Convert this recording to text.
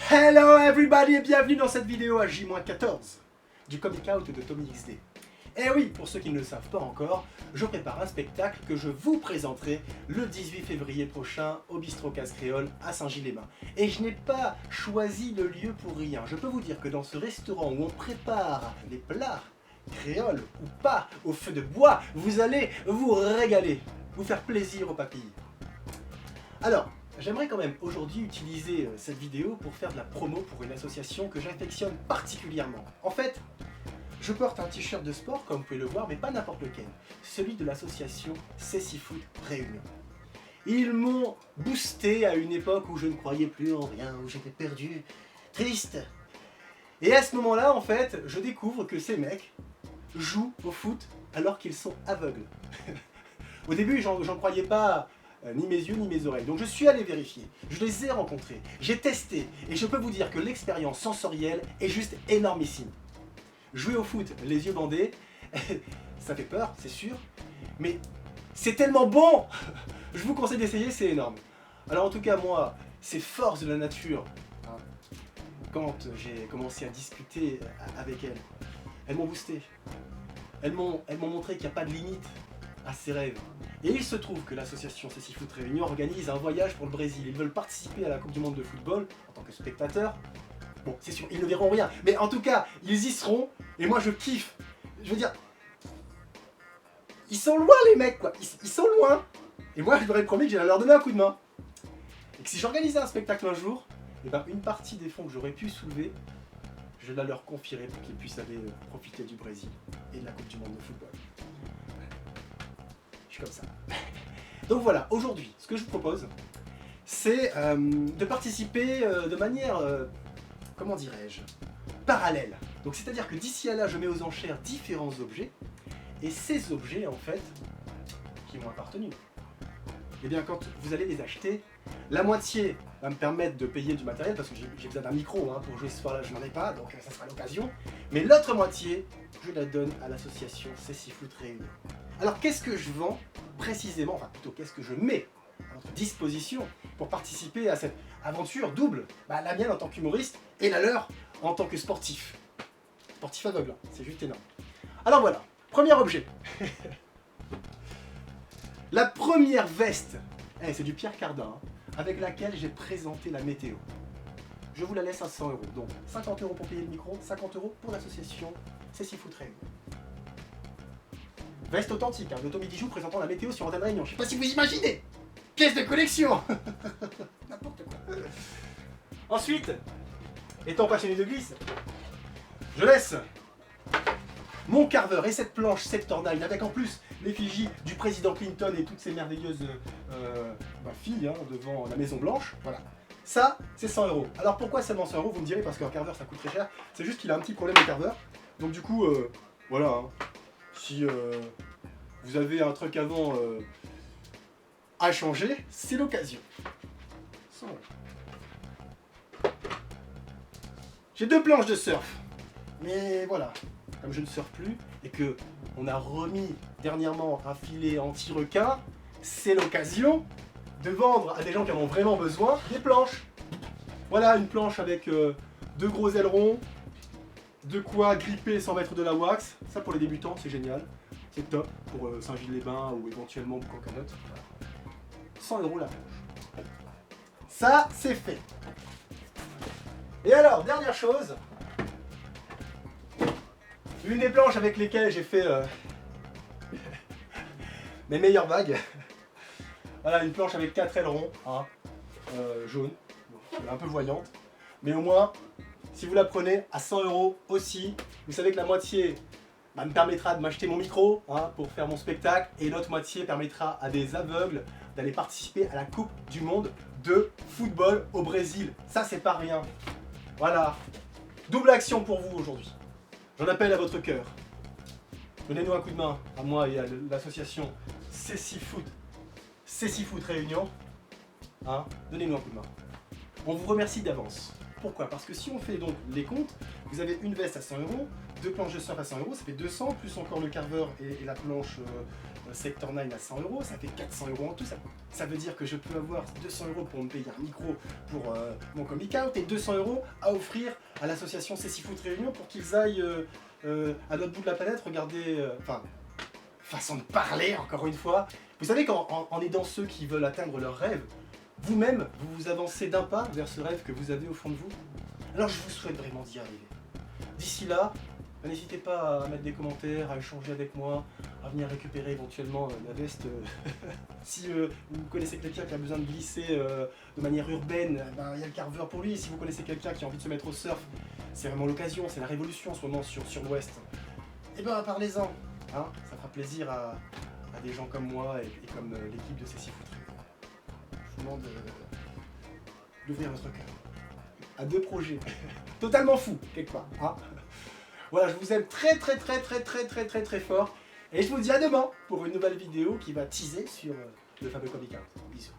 Hello everybody et bienvenue dans cette vidéo à J-14 du Comic Out de Tommy XD. Et oui, pour ceux qui ne le savent pas encore, je prépare un spectacle que je vous présenterai le 18 février prochain au Bistrot Casse-Créole à Saint-Gilles-les-Bains. Et je n'ai pas choisi le lieu pour rien. Je peux vous dire que dans ce restaurant où on prépare les plats créoles ou pas au feu de bois, vous allez vous régaler, vous faire plaisir aux papilles. Alors, j'aimerais quand même aujourd'hui utiliser cette vidéo pour faire de la promo pour une association que j'affectionne particulièrement. En fait, je porte un t-shirt de sport, comme vous pouvez le voir, mais pas n'importe lequel. Celui de l'association Cécifoot Réunion. Ils m'ont boosté à une époque où je ne croyais plus en rien, où j'étais perdu, triste. Et à ce moment-là, en fait, je découvre que ces mecs jouent au foot alors qu'ils sont aveugles. Au début, j'en croyais pas ni mes yeux ni mes oreilles. Donc je suis allé vérifier, je les ai rencontrés, j'ai testé, et je peux vous dire que l'expérience sensorielle est juste énormissime. Jouer au foot, les yeux bandés, ça fait peur, c'est sûr, mais c'est tellement bon. Je vous conseille d'essayer, c'est énorme. Alors en tout cas, moi, ces forces de la nature, hein, quand j'ai commencé à discuter avec elles m'ont boosté. Elles m'ont montré qu'il n'y a pas de limite à ses rêves. Et il se trouve que l'association Cécifoot Réunion organise un voyage pour le Brésil. Ils veulent participer à la Coupe du Monde de football en tant que spectateurs. Bon, c'est sûr, ils ne verront rien, mais en tout cas, ils y seront, et moi je kiffe. Je veux dire, ils sont loin les mecs, quoi, ils sont loin. Et moi je leur ai promis que j'allais leur donner un coup de main. Et que si j'organisais un spectacle un jour, et ben une partie des fonds que j'aurais pu soulever, je la leur confierai pour qu'ils puissent aller profiter du Brésil et de la Coupe du Monde de football. Je suis comme ça. Donc voilà, aujourd'hui, ce que je vous propose, c'est de participer de manière... comment dirais-je, parallèle. Donc c'est-à-dire que d'ici à là, je mets aux enchères différents objets, et ces objets, en fait, qui m'ont appartenu, eh bien quand vous allez les acheter, la moitié va me permettre de payer du matériel, parce que j'ai besoin d'un micro hein, pour jouer ce soir-là, je n'en ai pas, donc ça sera l'occasion, mais l'autre moitié, je la donne à l'association Cécifoot Réunion. Alors qu'est-ce que je vends précisément, enfin plutôt qu'est-ce que je mets à votre disposition pour participer à cette aventure double, la mienne en tant qu'humoriste et la leur en tant que sportif. Sportif aveugle, hein. C'est juste énorme. Alors voilà, premier objet. La première veste, c'est du Pierre Cardin, hein, avec laquelle j'ai présenté la météo. Je vous la laisse à 100 €. Donc 50 € pour payer le micro, 50 € pour l'association Cécifoot Réunion. Veste authentique, hein, de Tommy Dijou présentant la météo sur Antenne Réunion. Je sais pas si vous imaginez. Pièce de collection. N'importe quoi. Ensuite, étant passionné de glisse, je laisse mon carveur et cette planche Sector9 avec en plus l'effigie du président Clinton et toutes ces merveilleuses filles hein, devant la Maison Blanche. Voilà. Ça, c'est 100 €. Alors pourquoi seulement 100 €? Vous me direz, parce qu'un carveur ça coûte très cher. C'est juste qu'il a un petit problème le carveur. Donc du coup, voilà. Hein. Si vous avez un truc avant à changer, c'est l'occasion. J'ai 2 planches de surf. Mais voilà, comme je ne surfe plus et que on a remis dernièrement un filet anti-requin, c'est l'occasion de vendre à des gens qui en ont vraiment besoin des planches. Voilà, une planche avec 2 gros ailerons, de quoi gripper sans mettre de la wax. Ça pour les débutants, c'est génial. C'est top pour Saint-Gilles-les-Bains ou éventuellement pour Coconut. 100 € la planche. Ça, c'est fait. Et alors, dernière chose. Une des planches avec lesquelles j'ai fait mes meilleures vagues. Voilà, une planche avec 4 ailerons, hein, jaune, un peu voyante. Mais au moins, si vous la prenez à 100 € aussi, vous savez que la moitié me permettra de m'acheter mon micro hein, pour faire mon spectacle et l'autre moitié permettra à des aveugles d'aller participer à la Coupe du Monde de football au Brésil. Ça, c'est pas rien. Voilà. Double action pour vous aujourd'hui. J'en appelle à votre cœur. Donnez-nous un coup de main, à moi et à l'association Cécifoot Réunion. Hein, donnez-nous un coup de main. On vous remercie d'avance. Pourquoi? Parce que si on fait donc les comptes, vous avez une veste à 100 €, deux planches de surf à 100 €, ça fait 200, plus encore le carveur et la planche Sector 9 à 100 €, ça fait 400 € en tout. Ça veut dire que je peux avoir 200 € pour me payer un micro pour mon Comic Out et 200 € à offrir à l'association CC Foot Réunion pour qu'ils aillent à l'autre bout de la planète regarder... façon de parler, encore une fois. Vous savez qu'en aidant ceux qui veulent atteindre leurs rêves, vous-même, vous vous avancez d'un pas vers ce rêve que vous avez au fond de vous. Alors je vous souhaite vraiment d'y arriver. D'ici là, n'hésitez pas à mettre des commentaires, à échanger avec moi, à venir récupérer éventuellement ma veste. Si vous connaissez quelqu'un qui a besoin de glisser de manière urbaine, il y a le carveur pour lui. Et si vous connaissez quelqu'un qui a envie de se mettre au surf, c'est vraiment l'occasion, c'est la révolution en ce moment sur l'Ouest. Eh ben parlez-en, hein, ça fera plaisir à des gens comme moi et comme l'équipe de CC Foot. Je vous demande d'ouvrir votre cœur à deux projets totalement fous, quelque part. Hein. Voilà, je vous aime très fort. Et je vous dis à demain pour une nouvelle vidéo qui va teaser sur le fameux Comic Out. Bisous.